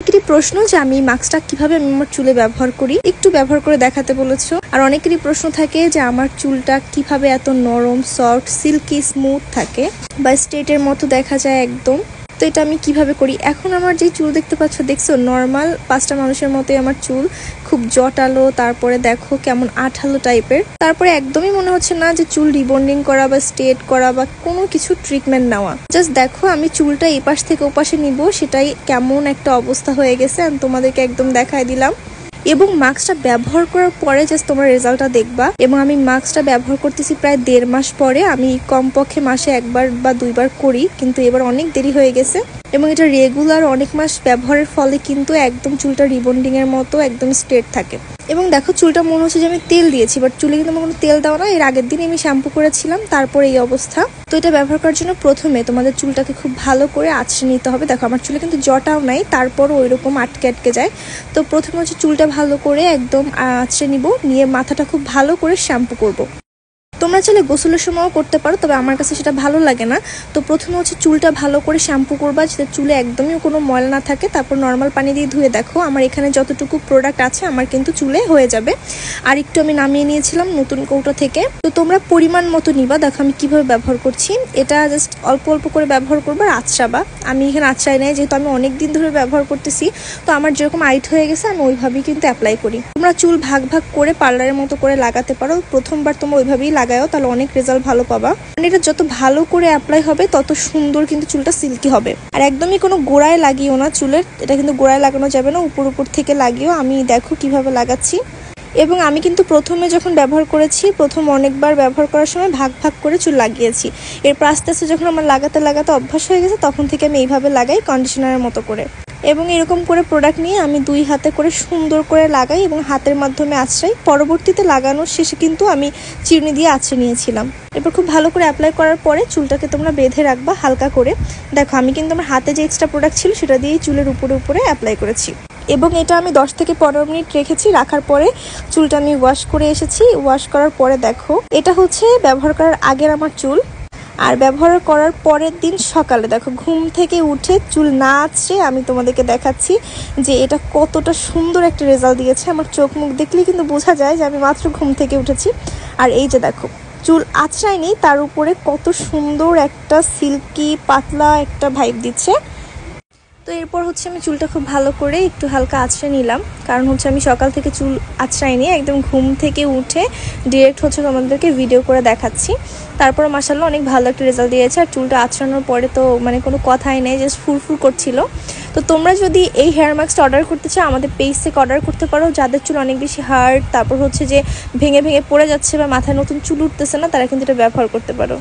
অনেকেরই প্রশ্ন যে আমি মাস্কটা কিভাবে আমি আমার চুলে ব্যবহার করি, একটু ব্যবহার করে দেখাতে বলেছো। আর অনেকেরই প্রশ্ন থাকে যে আমার চুলটা কিভাবে এত নরম, সফট, সিল্কি, স্মুথ থাকে বা স্ট্রেটের মতো দেখা যায় একদম। তো এটা আমি কিভাবে করি। এখন আমার যে চুল দেখতে পাচ্ছ, দেখছো নর্মাল 5টা মানুষের মতোই আমার চুল, খুব জটালো, তারপরে দেখো কেমন আঠালো টাইপের। তারপরে একদমই মনে হচ্ছে না যে চুল রিবন্ডিং করা বা স্ট্রেট করা বা কোনো কিছু ট্রিটমেন্ট নেওয়া। জাস্ট দেখো আমি চুলটা এই পাশ থেকে ও পাশে নিব, সেটাই কেমন একটা অবস্থা হয়ে গেছে। আমি তোমাদেরকে একদম দেখাই দিলাম। এবং মাস্কটা ব্যবহার করার পরে জাস্ট তোমরা রেজাল্টটা দেখবা। এবং আমি মাস্কটা ব্যবহার করতেছি প্রায় 1.5 মাস পরে। আমি কমপক্ষে মাসে 1বার বা 2বার করি, কিন্তু এবার অনেক দেরি হয়ে গেছে। এবং এটা রেগুলার অনেক মাস ব্যবহারের ফলে কিন্তু একদম চুলটা রিবন্ডিং এর মতো একদম স্ট্রেট থাকে। এবং দেখো চুলটা মনে হচ্ছে যে আমি তেল দিয়েছি, বাট চুলে কিন্তু আমার কোনো তেল দেওয়া না। এর আগের দিন আমি শ্যাম্পু করেছিলাম, তারপরে এই অবস্থা। তো এটা ব্যবহার করার জন্য প্রথমে তোমাদের চুলটাকে খুব ভালো করে আঁচড়ে নিতে হবে। দেখো আমার চুলে কিন্তু জটাও নাই, তারপরও ওইরকম আটকে যায়। তো প্রথমে হচ্ছে চুলটা ভালো করে একদম আঁচড়ে নিব, নিয়ে মাথাটা খুব ভালো করে শ্যাম্পু করব। তোমরা চাইলে গোসলের সময়ও করতে পারো, তবে আমার কাছে সেটা ভালো লাগে না। তো প্রথমে হচ্ছে চুলটা ভালো করে শ্যাম্পু করবা, যাতে চুলে একদমই কোনো ময়লা না থাকে। তারপর নর্মাল পানি দিয়ে ধুয়ে দেখো আমার এখানে যতটুকু প্রোডাক্ট আছে আমার কিন্তু চুলে হয়ে যাবে। আর একটু আমি নামিয়ে নিয়েছিলাম নতুন কৌটো থেকে। তো তোমরা পরিমাণ মতো নিবা। দেখো আমি কিভাবে ব্যবহার করছি, এটা জাস্ট অল্প অল্প করে ব্যবহার করবা, আর আঁচড়াবা। আমি এখানে আঁচড়াই নাই, যেহেতু আমি অনেক দিন ধরে ব্যবহার করতেছি। তো আমার যেরকম আইট হয়ে গেছে আমি ওইভাবেই কিন্তু অ্যাপ্লাই করি। তোমরা চুল ভাগ ভাগ করে পার্লারের মতো করে লাগাতে পারো। প্রথমবার তোমরা ওইভাবেই লাগাও, তাহলে অনেক রেজাল্ট ভালো পাবা। মানে এটা যত ভালো করে অ্যাপ্লাই হবে তত সুন্দর কিন্তু চুলটা সিল্কি হবে। আর একদমই কোনো গোড়ায় লাগিও না চুলের, এটা কিন্তু গোড়ায় লাগানো যাবে না, উপর থেকে লাগিও। আমি দেখো কিভাবে লাগাচ্ছি। এবং আমি কিন্তু প্রথমে যখন ব্যবহার করেছি, প্রথম অনেকবার ব্যবহার করার সময় ভাগ ভাগ করে চুল লাগিয়েছি। এরপর আস্তে আস্তে যখন আমার লাগাতে অভ্যাস হয়ে গেছে, তখন থেকে আমি এইভাবে লাগাই কন্ডিশনারের মতো করে। এবং এরকম করে প্রোডাক্ট নিয়ে আমি 2 হাতে করে সুন্দর করে লাগাই এবং হাতের মাধ্যমে আঁচড়াই। পরবর্তীতে লাগানোর শেষে কিন্তু আমি চিরুনি দিয়ে আঁচড়ে নিয়েছিলাম। এরপর খুব ভালো করে অ্যাপ্লাই করার পরে চুলটাকে তোমরা বেঁধে রাখবা হালকা করে। দেখো আমি কিন্তু আমার হাতে যে এক্সট্রা প্রোডাক্ট ছিল সেটা দিয়েই চুলের উপরে অ্যাপ্লাই করেছি। এবং এটা আমি 10 থেকে 15 মিনিট রেখেছি। রাখার পরে চুলটা আমি ওয়াশ করে এসেছি। ওয়াশ করার পরে দেখো এটা হচ্ছে ব্যবহার করার আগের আমার চুল। আর ব্যবহার করার পরের দিন সকালে দেখো ঘুম থেকে উঠে চুল না আঁচড়ে আমি তোমাদেরকে দেখাচ্ছি যে এটা কতটা সুন্দর একটা রেজাল্ট দিয়েছে। আমার চোখ মুখ দেখলেই কিন্তু বোঝা যায় যে আমি মাত্র ঘুম থেকে উঠেছি। আর এই যে দেখো চুল আঁচড়ায়নি, তার উপরে কত সুন্দর একটা সিল্কি পাতলা একটা ভাইব দিচ্ছে। তো এরপর হচ্ছে আমি চুলটা খুব ভালো করে একটু হালকা আঁচড়ে নিলাম, কারণ হচ্ছে আমি সকাল থেকে চুল আঁচড়াইনি, একদম ঘুম থেকে উঠে ডিরেক্ট হচ্ছে তোমাদেরকে ভিডিও করে দেখাচ্ছি। তারপর মাশাআল্লাহ অনেক ভালো একটা রেজাল্ট দিয়েছে। আর চুলটা আঁচড়ানোর পরে তো মানে কোনো কথাই নেই, জাস্ট ফুরফুর করছিল। তো তোমরা যদি এই হেয়ার মাস্কটা অর্ডার করতে চাও আমাদের পেজ থেকে অর্ডার করতে পারো। যাদের চুল অনেক বেশি হার্ড, তারপর হচ্ছে যে ভেঙে ভেঙে পড়ে যাচ্ছে বা মাথায় নতুন চুল উঠতেছে না, তারা কিন্তু এটা ব্যবহার করতে পারো।